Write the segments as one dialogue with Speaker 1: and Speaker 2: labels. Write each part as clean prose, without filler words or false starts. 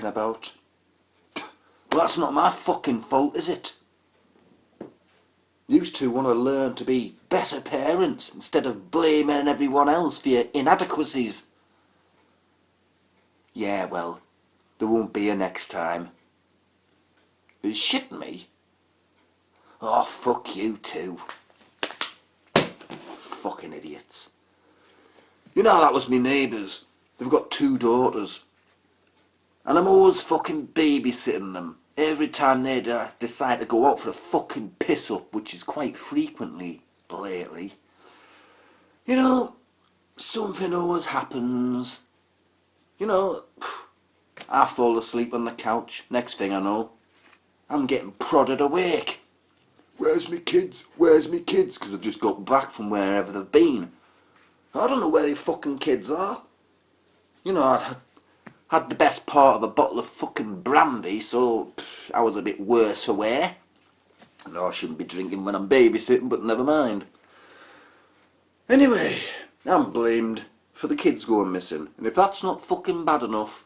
Speaker 1: talking about? Well, that's not my fucking fault, is it? You two want to learn to be better parents instead of blaming everyone else for your inadequacies. Yeah, well, there won't be a next time. Are you shitting me? Oh, fuck you too. Fucking idiots. You know, that was me neighbours. They've got 2 daughters. And I'm always fucking babysitting them every time they decide to go out for a fucking piss-up, which is quite frequently lately. You know, something always happens. You know, I fall asleep on the couch. Next thing I know, I'm getting prodded awake. Where's me kids? Where's me kids? Because I've just got back from wherever they've been. I don't know where the fucking kids are. You know, I had the best part of a bottle of fucking brandy, so I was a bit worse aware. No, I shouldn't be drinking when I'm babysitting, but never mind. Anyway, I'm blamed for the kids going missing, and if that's not fucking bad enough,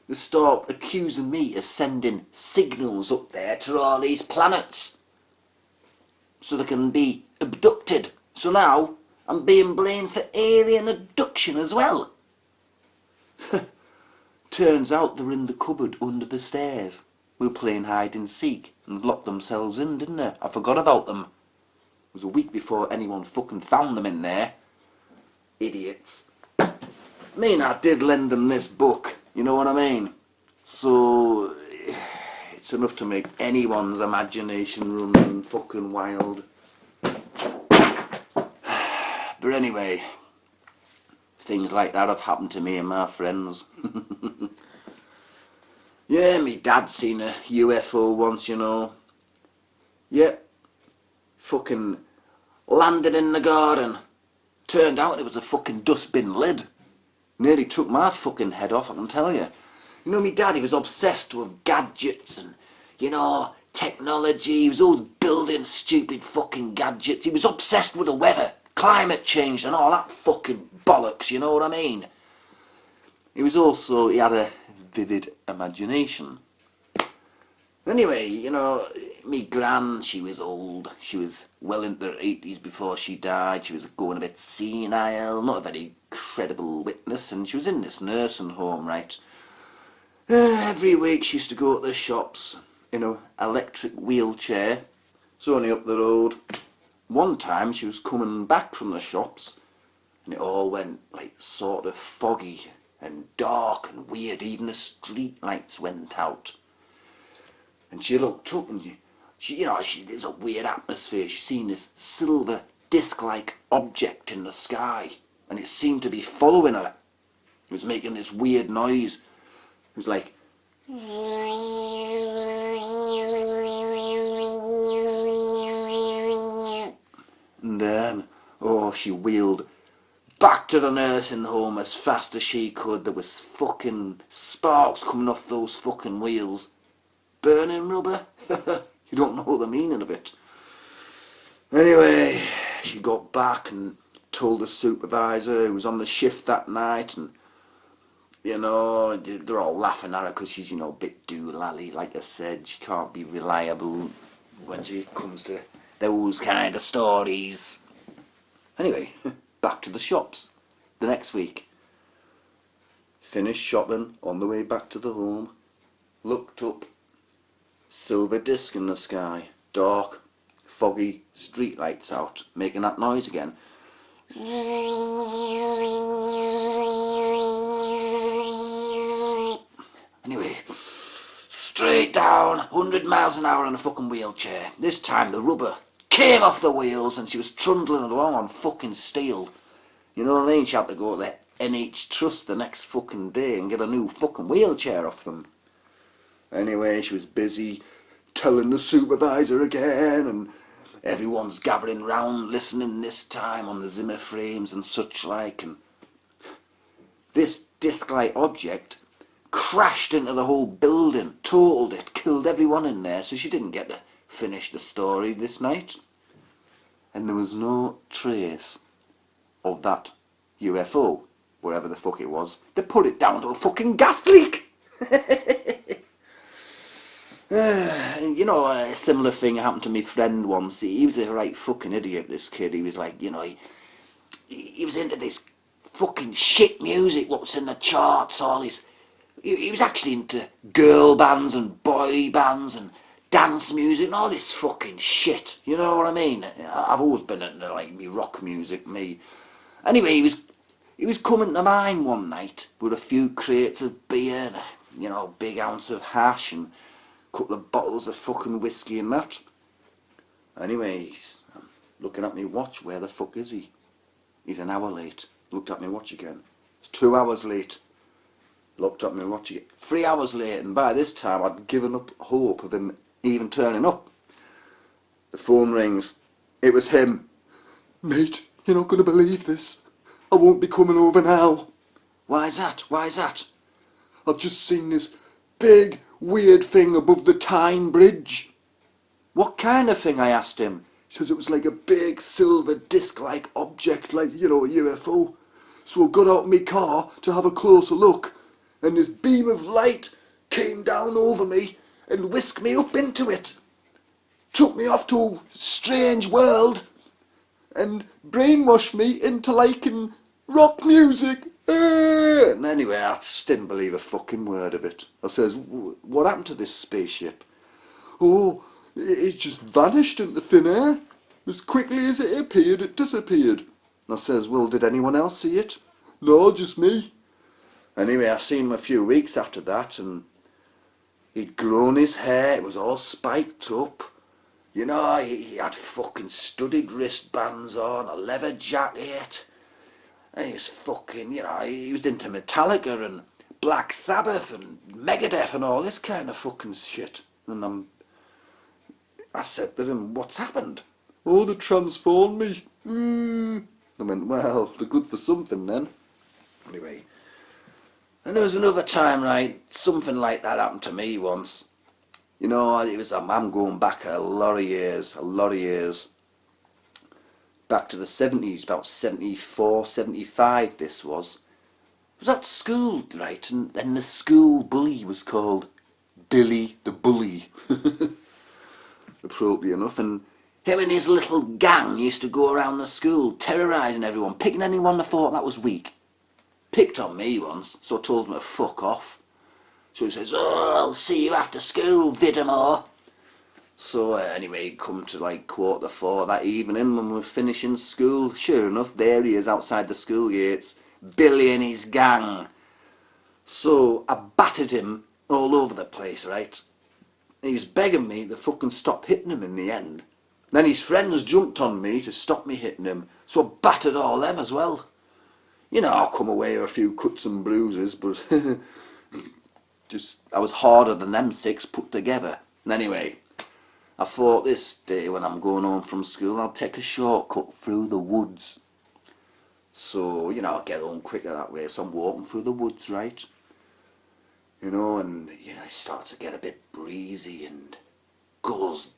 Speaker 1: they start accusing me of sending signals up there to all these planets so they can be abducted. So now I'm being blamed for alien abduction as well. Turns out they're in the cupboard under the stairs. We were playing hide and seek and locked themselves in, didn't they? I forgot about them. It was a week before anyone fucking found them in there. Idiots. I mean, I did lend them this book, you know what I mean? So it's enough to make anyone's imagination run fucking wild. But anyway, things like that have happened to me and my friends. Yeah, me dad seen a UFO once, you know. Yep. Fucking landed in the garden. Turned out it was a fucking dustbin lid. Nearly took my fucking head off, I can tell you. You know, me dad, he was obsessed with gadgets and, you know, technology. He was always building stupid fucking gadgets. He was obsessed with the weather, climate change and all that fucking bollocks, you know what I mean? He had a vivid imagination. Anyway, you know, me gran, she was old. She was well into her 80s before she died. She was going a bit senile, not a very credible witness, and she was in this nursing home, right? Every week she used to go to the shops in an electric wheelchair. It's only up the road. One time she was coming back from the shops and it all went like sort of foggy and dark and weird. Even the street lights went out. And she looked up and there's a weird atmosphere. She seen this silver disc-like object in the sky and it seemed to be following her. It was making this weird noise. It was like... And she wheeled back to the nursing home as fast as she could. There was fucking sparks coming off those fucking wheels. Burning rubber? You don't know the meaning of it. Anyway, she got back and told the supervisor who was on the shift that night, and you know, they're all laughing at her because she's, you know, a bit doolally. Like I said, she can't be reliable when she comes to those kind of stories. Anyway, back to the shops the next week. Finished shopping on the way back to the home. Looked up. Silver disc in the sky. Dark, foggy, street lights out. Making that noise again. Anyway, straight down, 100 miles an hour on a fucking wheelchair. This time the rubber came off the wheels and she was trundling along on fucking steel. You know what I mean? She had to go to the NH Trust the next fucking day and get a new fucking wheelchair off them. Anyway, she was busy telling the supervisor again, and everyone's gathering round listening this time on the Zimmer frames and such like, and this disc-like object crashed into the whole building, totaled it, killed everyone in there, so she didn't get to finish the story this night. And there was no trace of that UFO, wherever the fuck it was. They put it down to a fucking gas leak! You know, a similar thing happened to my friend once. He was a right fucking idiot, this kid. He was like, you know, he was into this fucking shit music, what's in the charts, all his... He was actually into girl bands and boy bands and dance music and all this fucking shit. You know what I mean? I've always been into, like, me rock music, me... Anyway, he was coming to mine one night with a few crates of beer, you know, big ounce of hash and a couple of bottles of fucking whiskey and that. Anyway, he's looking at me watch. Where the fuck is he? He's an hour late. Looked at me watch again. It's 2 hours late. Looked at me watch again. 3 hours late, and by this time I'd given up hope of him even turning up. The phone rings. It was him. Mate, you're not going to believe this. I won't be coming over now. Why's that? Why's that? I've just seen this big, weird thing above the Tyne Bridge. What kind of thing? I asked him. He says it was like a big silver disc-like object, like, you know, a UFO. So I got out of my car to have a closer look, and this beam of light came down over me and whisked me up into it. Took me off to a strange world and brainwashed me into liking rock music. And anyway, I didn't believe a fucking word of it. I says, what happened to this spaceship? Oh, it just vanished into thin air. As quickly as it appeared, it disappeared. And I says, well, did anyone else see it? No, just me. Anyway, I seen him a few weeks after that, and he'd grown his hair. It was all spiked up. You know, he had fucking studded wristbands on, a leather jacket. And he was fucking, you know, he was into Metallica and Black Sabbath and Megadeth and all this kind of fucking shit. And I said to him, what's happened? Oh, they transformed me. I went, well, they're good for something then. Anyway, and there was another time, right, something like that happened to me once. You know, it was, I'm going back a lot of years. Back to the 70s, about 74, 75 this was. I was at school, right, and the school bully was called Billy the Bully. Appropriate enough, and him and his little gang used to go around the school terrorising everyone, picking anyone they thought that was weak. Picked on me once, so I told him to fuck off. So he says, oh, I'll see you after school, Vidamore. So anyway, he come to like 4:15 that evening when we were finishing school. Sure enough, there he is outside the school gates, Billy and his gang. So I battered him all over the place, right? He was begging me to fucking stop hitting him in the end. Then his friends jumped on me to stop me hitting him, so I battered all them as well. You know, I come away with a few cuts and bruises, but just I was harder than them six put together. And anyway, I thought this day when I'm going home from school, I'll take a shortcut through the woods. So, you know, I'll get home quicker that way, so I'm walking through the woods, right? You know, and you know, it starts to get a bit breezy and goes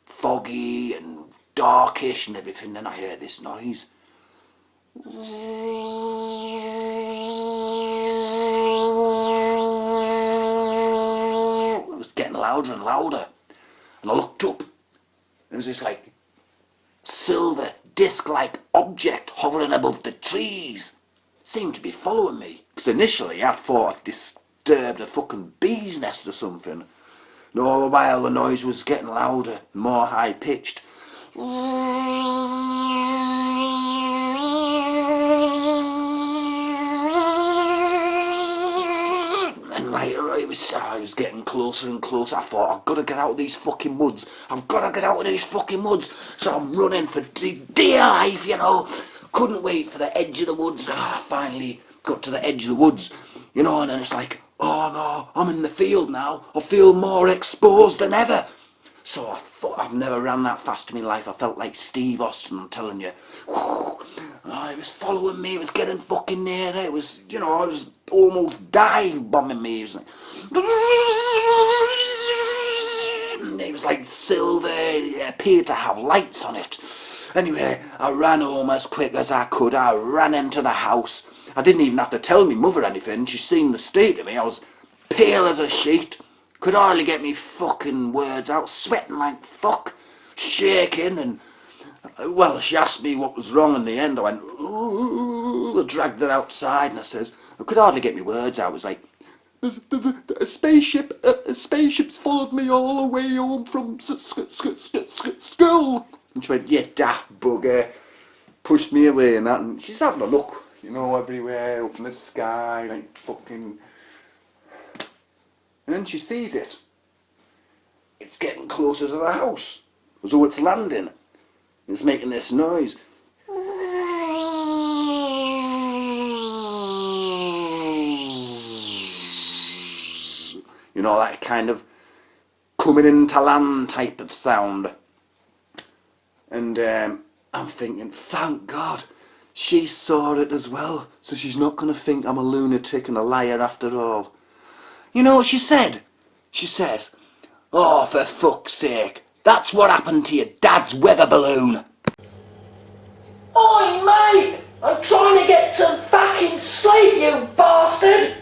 Speaker 1: foggy and darkish and everything. Then I heard this noise. It was getting louder and louder. And I looked up. There was this like silver disc-like object hovering above the trees. Seemed to be following me. Because initially I thought I'd disturbed a fucking bee's nest or something. And all the while the noise was getting louder, more high-pitched. And like, it was getting closer and closer. I thought, I've got to get out of these fucking woods. I've got to get out of these fucking woods. So I'm running for dear life, you know. Couldn't wait for the edge of the woods. I finally got to the edge of the woods, you know, and then it's like, oh no, I'm in the field now. I feel more exposed than ever. So I thought, I've never ran that fast in my life. I felt like Steve Austin, I'm telling you. Oh, it was following me, it was getting fucking near. It was, you know, I was almost dive bombing me. It was like, it was like silver, it appeared to have lights on it. Anyway, I ran home as quick as I could. I ran into the house. I didn't even have to tell me mother anything. She seen the state of me. I was pale as a sheet. Could hardly get me fucking words out, sweating like fuck, shaking, and well, she asked me what was wrong in the end. I went, ooh, I dragged her outside and I says, I could hardly get my words out. I was like, a spaceship's followed me all the way home from school. And she went, yeah, daft bugger. Pushed me away and that, and she's having a look, you know, everywhere, up in the sky, like fucking... And then she sees it. It's getting closer to the house, as though it's landing. It's making this noise. You know, that kind of coming into land type of sound. And I'm thinking, thank God, she saw it as well, so she's not going to think I'm a lunatic and a liar after all. You know what she said? She says, oh, for fuck's sake, that's what happened to your dad's weather balloon. Oi, mate, I'm trying to get some fucking sleep, you bastard!